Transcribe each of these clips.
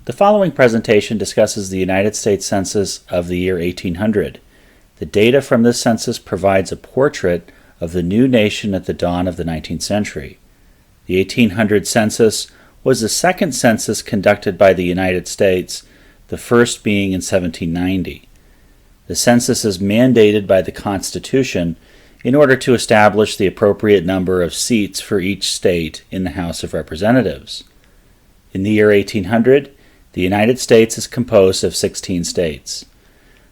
The following presentation discusses the United States Census of the year 1800. The data from this census provides a portrait of the new nation at the dawn of the 19th century. The 1800 census was the second census conducted by the United States, the first being in 1790. The census is mandated by the Constitution in order to establish the appropriate number of seats for each state in the House of Representatives. In the year 1800, the United States is composed of 16 states.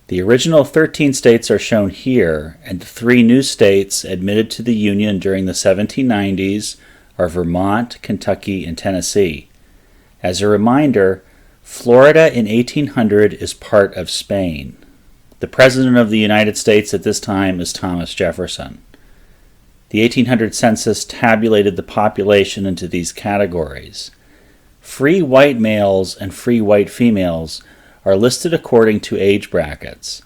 The original 13 states are shown here, and the 3 new states admitted to the Union during the 1790s are Vermont, Kentucky, and Tennessee. As a reminder, Florida in 1800 is part of Spain. The President of the United States at this time is Thomas Jefferson. The 1800 census tabulated the population into these categories. Free white males and free white females are listed according to age brackets.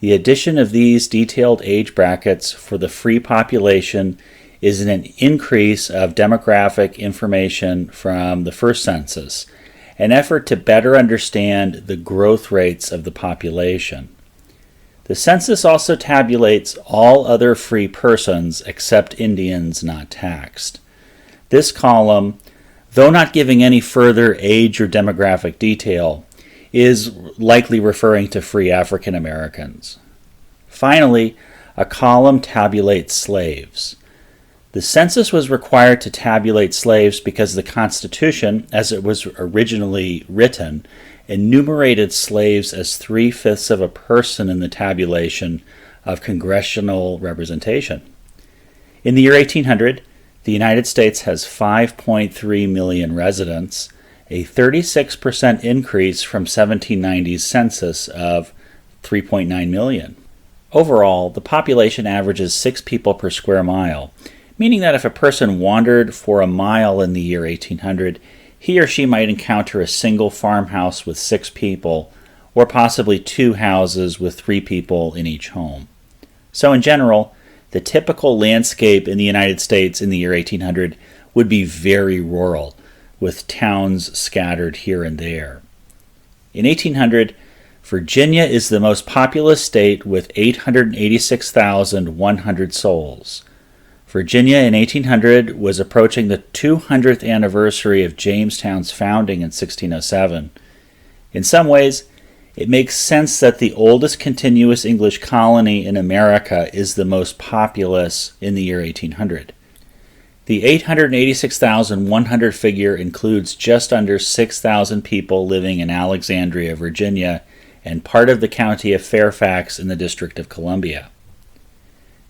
The addition of these detailed age brackets for the free population is an increase of demographic information from the first census, an effort to better understand the growth rates of the population. The census also tabulates all other free persons except Indians not taxed. This column, though not giving any further age or demographic detail, is likely referring to free African Americans. Finally, a column tabulates slaves. The census was required to tabulate slaves because the Constitution, as it was originally written, enumerated slaves as 3/5 of a person in the tabulation of congressional representation. In the year 1800, the United States has 5.3 million residents, a 36% increase from 1790's census of 3.9 million. Overall, the population averages 6 people per square mile, meaning that if a person wandered for a mile in the year 1800, he or she might encounter a single farmhouse with 6 people, or possibly 2 houses with 3 people in each home. So in general, the typical landscape in the United States in the year 1800 would be very rural, with towns scattered here and there. In 1800, Virginia is the most populous state with 886,100 souls. Virginia in 1800 was approaching the 200th anniversary of Jamestown's founding in 1607. In some ways, it makes sense that the oldest continuous English colony in America is the most populous in the year 1800. The 886,100 figure includes just under 6,000 people living in Alexandria, Virginia, and part of the county of Fairfax in the District of Columbia.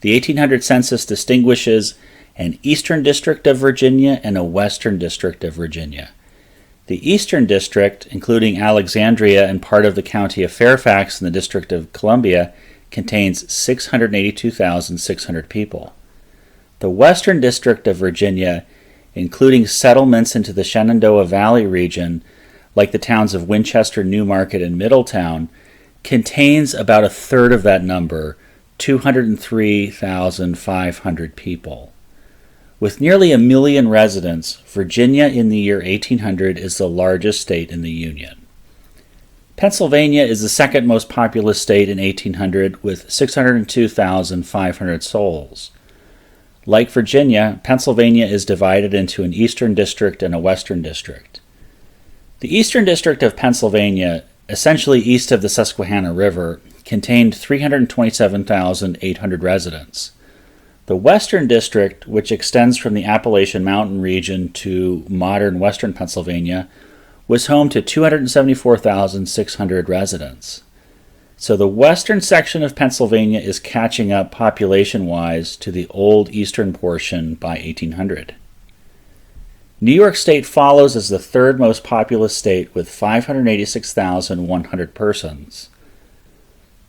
The 1800 census distinguishes an eastern district of Virginia and a western district of Virginia. The eastern district, including Alexandria and part of the county of Fairfax in the District of Columbia, contains 682,600 people. The western district of Virginia, including settlements into the Shenandoah Valley region, like the towns of Winchester, Newmarket, and Middletown, contains about a third of that number, 203,500 people. With nearly 1 million residents, Virginia in the year 1800 is the largest state in the Union. Pennsylvania is the second most populous state in 1800 with 602,500 souls. Like Virginia, Pennsylvania is divided into an eastern district and a western district. The eastern district of Pennsylvania, essentially east of the Susquehanna River, contained 327,800 residents. The Western District, which extends from the Appalachian Mountain region to modern western Pennsylvania, was home to 274,600 residents. So the western section of Pennsylvania is catching up population-wise to the old eastern portion by 1800. New York State follows as the third most populous state with 586,100 persons.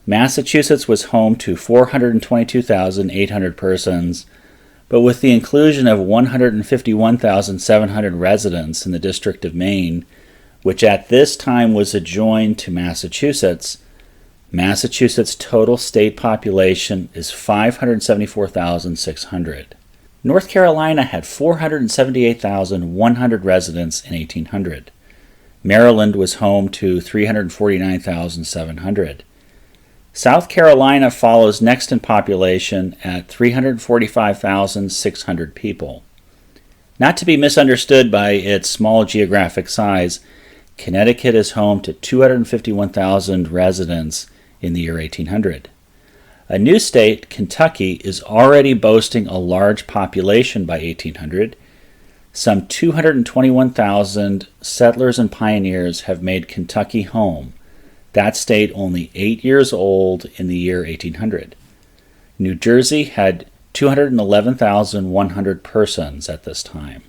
Massachusetts was home to 422,800 persons, but with the inclusion of 151,700 residents in the District of Maine, which at this time was adjoined to Massachusetts, Massachusetts' total state population is 574,600. North Carolina had 478,100 residents in 1800. Maryland was home to 349,700. South Carolina follows next in population at 345,600 people. Not to be misunderstood by its small geographic size, Connecticut is home to 251,000 residents in the year 1800. A new state, Kentucky, is already boasting a large population by 1800. Some 221,000 settlers and pioneers have made Kentucky home, that state only 8 years old in the year 1800. New Jersey had 211,100 persons at this time.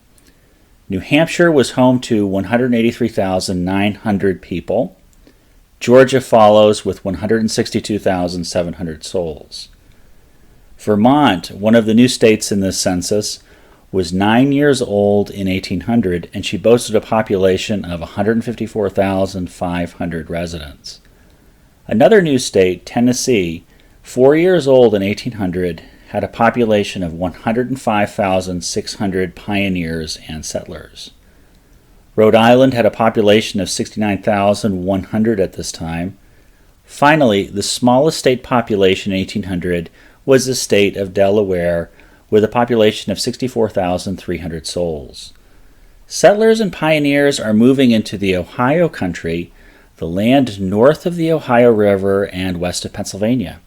New Hampshire was home to 183,900 people. Georgia follows with 162,700 souls. Vermont, one of the new states in this census, was 9 years old in 1800, and she boasted a population of 154,500 residents. Another new state, Tennessee, 4 years old in 1800, had a population of 105,600 pioneers and settlers. Rhode Island had a population of 69,100 at this time. Finally, the smallest state population in 1800 was the state of Delaware, with a population of 64,300 souls. Settlers and pioneers are moving into the Ohio country, the land north of the Ohio River and west of Pennsylvania.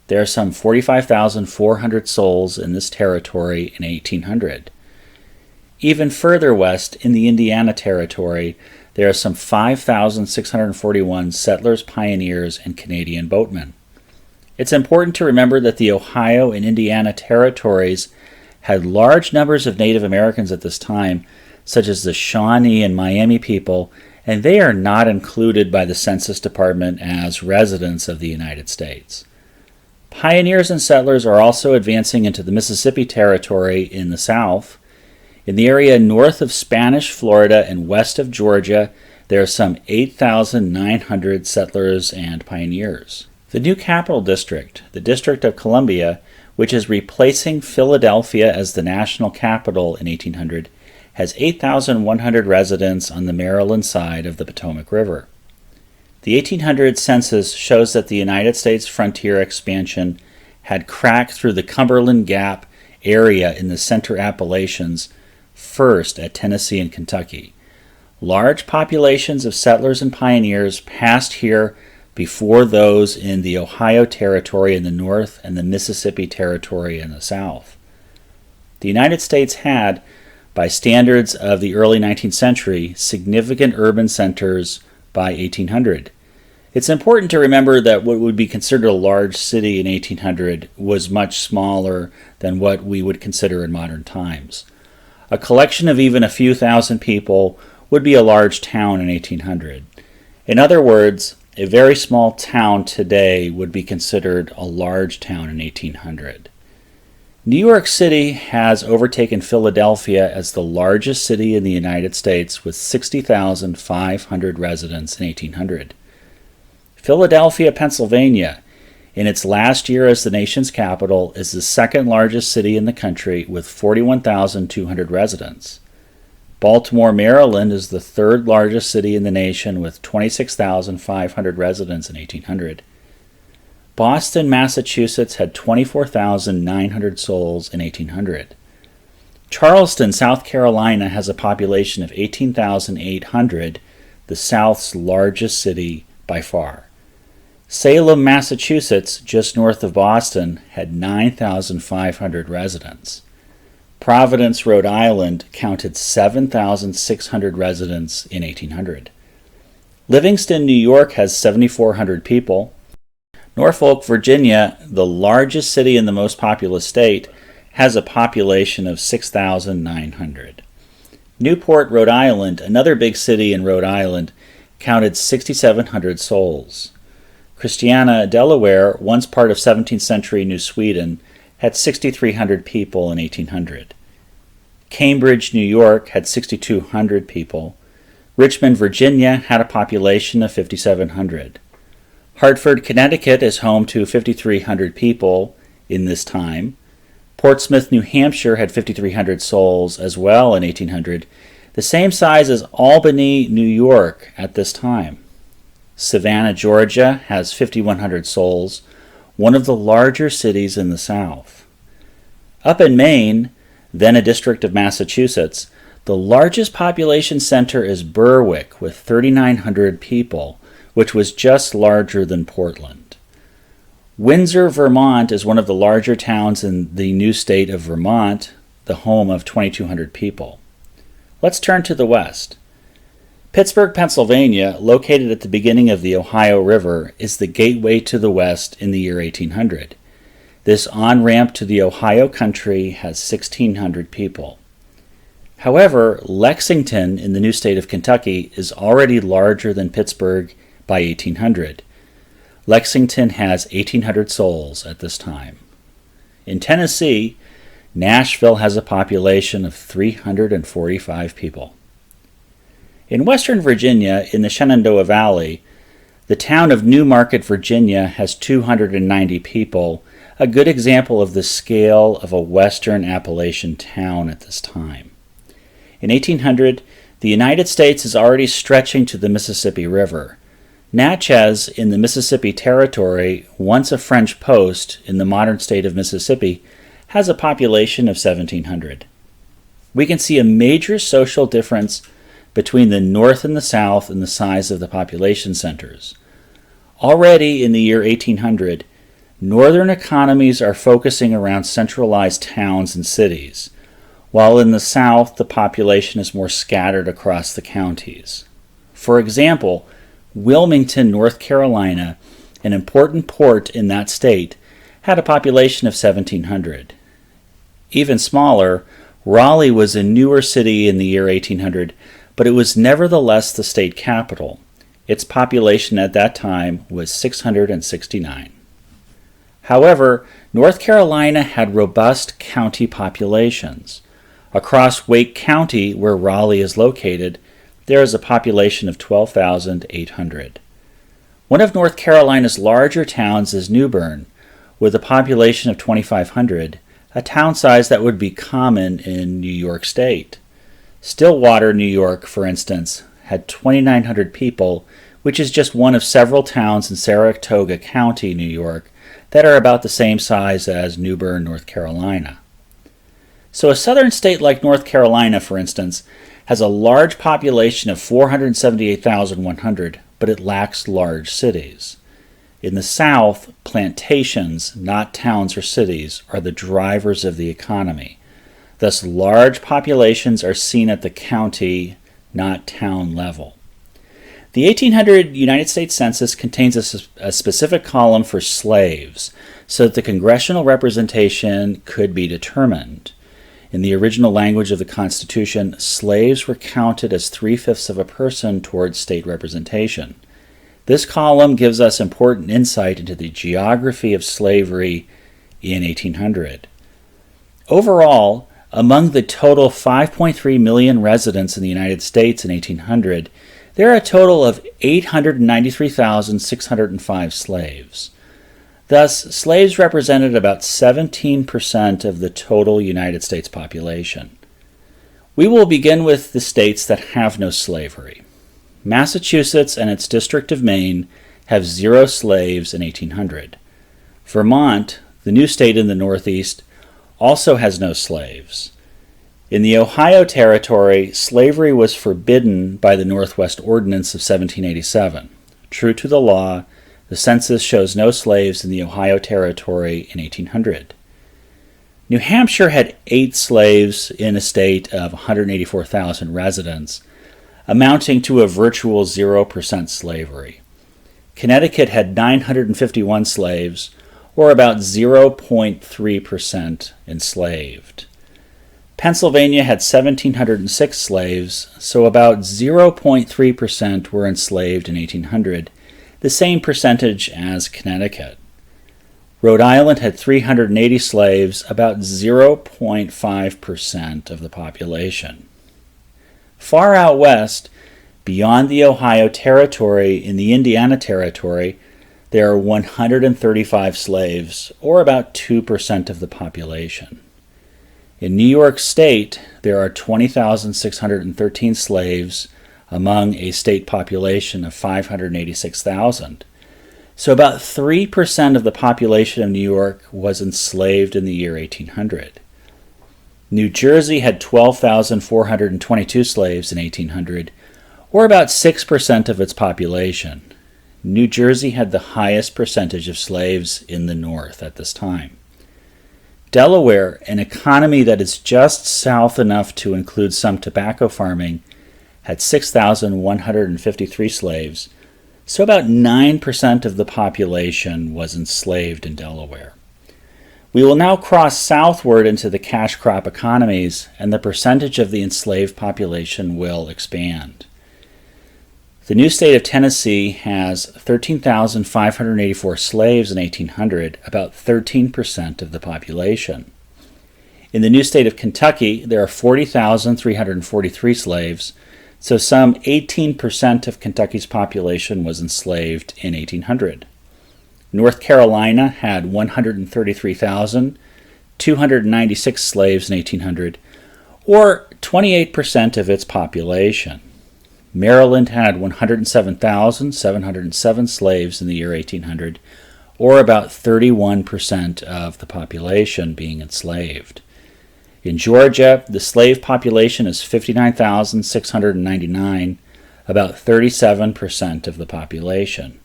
There are some 45,400 souls in this territory in 1800. Even further west, in the Indiana Territory, there are some 5,641 settlers, pioneers, and Canadian boatmen. It's important to remember that the Ohio and Indiana territories had large numbers of Native Americans at this time, such as the Shawnee and Miami people, and they are not included by the Census Department as residents of the United States. Pioneers and settlers are also advancing into the Mississippi Territory in the south. In the area north of Spanish Florida and west of Georgia, there are some 8,900 settlers and pioneers. The new capital district, the District of Columbia, which is replacing Philadelphia as the national capital in 1800, has 8,100 residents on the Maryland side of the Potomac River. The 1800 census shows that the United States frontier expansion had cracked through the Cumberland Gap area in the Center Appalachians, first at Tennessee and Kentucky. Large populations of settlers and pioneers passed here before those in the Ohio Territory in the north and the Mississippi Territory in the south. The United States had, by standards of the early 19th century, significant urban centers by 1800. It's important to remember that what would be considered a large city in 1800 was much smaller than what we would consider in modern times. A collection of even a few thousand people would be a large town in 1800. In other words, a very small town today would be considered a large town in 1800. New York City has overtaken Philadelphia as the largest city in the United States with 60,500 residents in 1800. Philadelphia, Pennsylvania, in its last year as the nation's capital, is the second largest city in the country with 41,200 residents. Baltimore, Maryland is the third largest city in the nation with 26,500 residents in 1800. Boston, Massachusetts had 24,900 souls in 1800. Charleston, South Carolina has a population of 18,800, the South's largest city by far. Salem, Massachusetts, just north of Boston, had 9,500 residents. Providence, Rhode Island, counted 7,600 residents in 1800. Livingston, New York, has 7,400 people. Norfolk, Virginia, the largest city in the most populous state, has a population of 6,900. Newport, Rhode Island, another big city in Rhode Island, counted 6,700 souls. Christiana, Delaware, once part of 17th century New Sweden, had 6,300 people in 1800. Cambridge, New York, had 6,200 people. Richmond, Virginia, had a population of 5,700. Hartford, Connecticut, is home to 5,300 people in this time. Portsmouth, New Hampshire, had 5,300 souls as well in 1800. the same size as Albany, New York at this time. Savannah, Georgia has 5,100 souls, one of the larger cities in the South. Up in Maine, then a district of Massachusetts, the largest population center is Berwick with 3,900 people, which was just larger than Portland. Windsor, Vermont is one of the larger towns in the new state of Vermont, the home of 2,200 people. Let's turn to the west. Pittsburgh, Pennsylvania, located at the beginning of the Ohio River, is the gateway to the west in the year 1800. This on-ramp to the Ohio country has 1,600 people. However, Lexington in the new state of Kentucky is already larger than Pittsburgh by 1800. Lexington has 1,800 souls at this time. In Tennessee, Nashville has a population of 345 people. In western Virginia, in the Shenandoah Valley, the town of Newmarket, Virginia has 290 people, a good example of the scale of a western Appalachian town at this time. In 1800, the United States is already stretching to the Mississippi River. Natchez in the Mississippi Territory, once a French post in the modern state of Mississippi, has a population of 1,700. We can see a major social difference between the North and the South in the size of the population centers. Already in the year 1800, northern economies are focusing around centralized towns and cities, while in the South the population is more scattered across the counties. For example, Wilmington, North Carolina, an important port in that state, had a population of 1,700. Even smaller, Raleigh was a newer city in the year 1800, but it was nevertheless the state capital. Its population at that time was 669. However, North Carolina had robust county populations. Across Wake County, where Raleigh is located, there is a population of 12,800. One of North Carolina's larger towns is New Bern, with a population of 2,500, a town size that would be common in New York State. Stillwater, New York, for instance, had 2,900 people, which is just one of several towns in Saratoga County, New York, that are about the same size as New Bern, North Carolina. So a southern state like North Carolina, for instance, has a large population of 478,100, but it lacks large cities. In the South, plantations, not towns or cities, are the drivers of the economy. Thus, large populations are seen at the county, not town level. The 1800 United States Census contains a specific column for slaves, so that the congressional representation could be determined. In the original language of the Constitution, slaves were counted as 3/5 of a person towards state representation. This column gives us important insight into the geography of slavery in 1800. Overall, among the total 5.3 million residents in the United States in 1800, there are a total of 893,605 slaves. Thus, slaves represented about 17% of the total United States population. We will begin with the states that have no slavery. Massachusetts and its District of Maine have 0 slaves in 1800. Vermont, the new state in the Northeast, also has no slaves. In the Ohio Territory, slavery was forbidden by the Northwest Ordinance of 1787. True to the law, the census shows no slaves in the Ohio Territory in 1800. New Hampshire had 8 slaves in a state of 184,000 residents, amounting to a virtual 0% slavery. Connecticut had 951 slaves, or about 0.3% enslaved. Pennsylvania had 1,706 slaves, so about 0.3% were enslaved in 1800, the same percentage as Connecticut. Rhode Island had 380 slaves, about 0.5% of the population. Far out west, beyond the Ohio Territory, in the Indiana Territory, there are 135 slaves, or about 2% of the population. In New York State, there are 20,613 slaves among a state population of 586,000. So about 3% of the population of New York was enslaved in the year 1800. New Jersey had 12,422 slaves in 1800, or about 6% of its population. New Jersey had the highest percentage of slaves in the North at this time. Delaware, an economy that is just south enough to include some tobacco farming, had 6,153 slaves, so about 9% of the population was enslaved in Delaware. We will now cross southward into the cash crop economies, and the percentage of the enslaved population will expand. The new state of Tennessee has 13,584 slaves in 1800, about 13% of the population. In the new state of Kentucky, there are 40,343 slaves, so some 18% of Kentucky's population was enslaved in 1800. North Carolina had 133,296 slaves in 1800, or 28% of its population. Maryland had 107,707 slaves in the year 1800, or about 31% of the population being enslaved. In Georgia, the slave population is 59,699, about 37% of the population.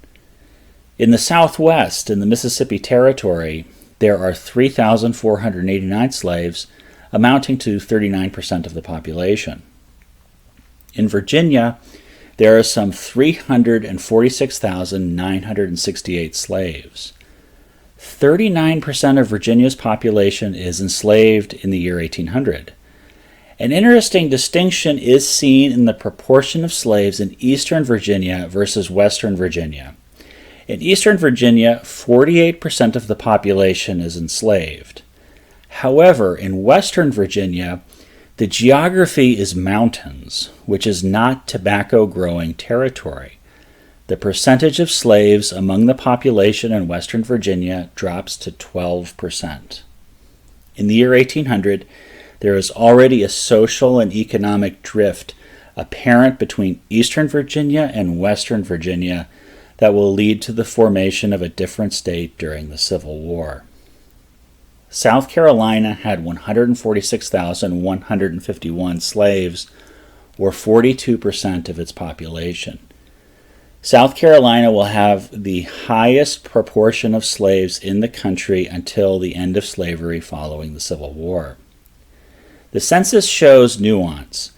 In the Southwest, in the Mississippi Territory, there are 3,489 slaves, amounting to 39% of the population. In Virginia, there are some 346,968 slaves. 39% of Virginia's population is enslaved in the year 1800. An interesting distinction is seen in the proportion of slaves in eastern Virginia versus western Virginia. In eastern Virginia, 48% of the population is enslaved. However, in western Virginia, the geography is mountains, which is not tobacco-growing territory. The percentage of slaves among the population in western Virginia drops to 12%. In the year 1800, there is already a social and economic drift apparent between eastern Virginia and western Virginia that will lead to the formation of a different state during the Civil War. South Carolina had 146,151 slaves, or 42% of its population. South Carolina will have the highest proportion of slaves in the country until the end of slavery following the Civil War. The census shows nuance.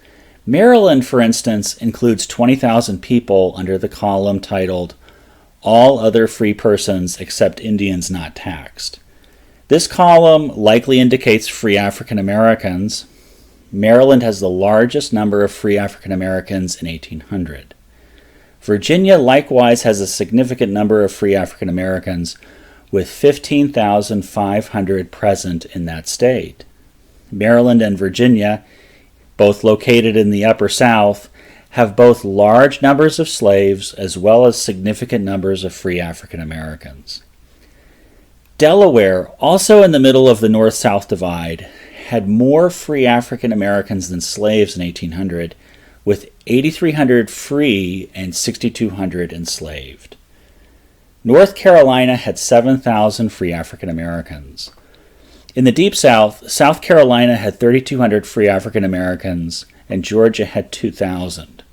Maryland, for instance, includes 20,000 people under the column titled All Other Free Persons Except Indians Not Taxed. This column likely indicates free African Americans. Maryland has the largest number of free African Americans in 1800. Virginia likewise has a significant number of free African Americans, with 15,500 present in that state. Maryland and Virginia, both located in the Upper South, have both large numbers of slaves as well as significant numbers of free African Americans. Delaware, also in the middle of the North-South divide, had more free African Americans than slaves in 1800, with 8,300 free and 6,200 enslaved. North Carolina had 7,000 free African Americans. In the Deep South, South Carolina had 3,200 free African Americans, and Georgia had 2,000.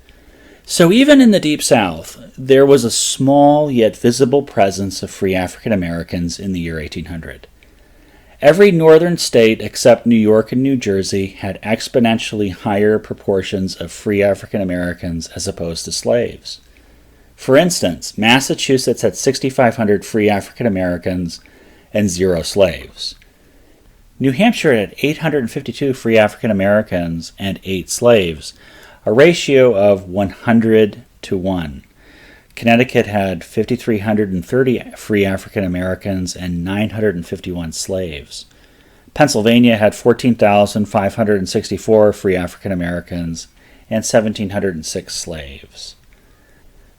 So even in the Deep South, there was a small yet visible presence of free African Americans in the year 1800. Every northern state except New York and New Jersey had exponentially higher proportions of free African Americans as opposed to slaves. For instance, Massachusetts had 6,500 free African Americans and 0 slaves. New Hampshire had 852 free African Americans and 8 slaves, a ratio of 100 to 1. Connecticut had 5,330 free African Americans and 951 slaves. Pennsylvania had 14,564 free African Americans and 1,706 slaves.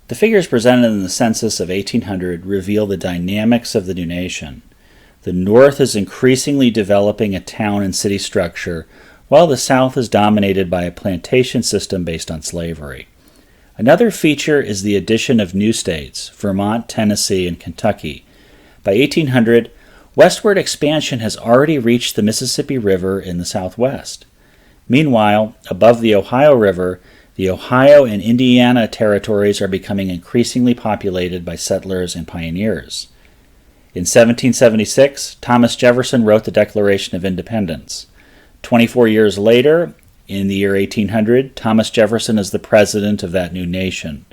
The figures presented in the census of 1800 reveal the dynamics of the new nation. The North is increasingly developing a town and city structure, while the South is dominated by a plantation system based on slavery. Another feature is the addition of new states, Vermont, Tennessee, and Kentucky. By 1800, westward expansion has already reached the Mississippi River in the Southwest. Meanwhile, above the Ohio River, the Ohio and Indiana territories are becoming increasingly populated by settlers and pioneers. In 1776, Thomas Jefferson wrote the Declaration of Independence. 24 years later, in the year 1800, Thomas Jefferson is the president of that new nation.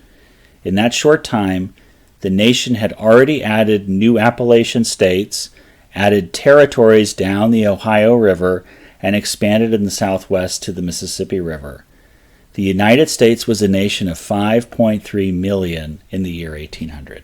In that short time, the nation had already added new Appalachian states, added territories down the Ohio River, and expanded in the Southwest to the Mississippi River. The United States was a nation of 5.3 million in the year 1800.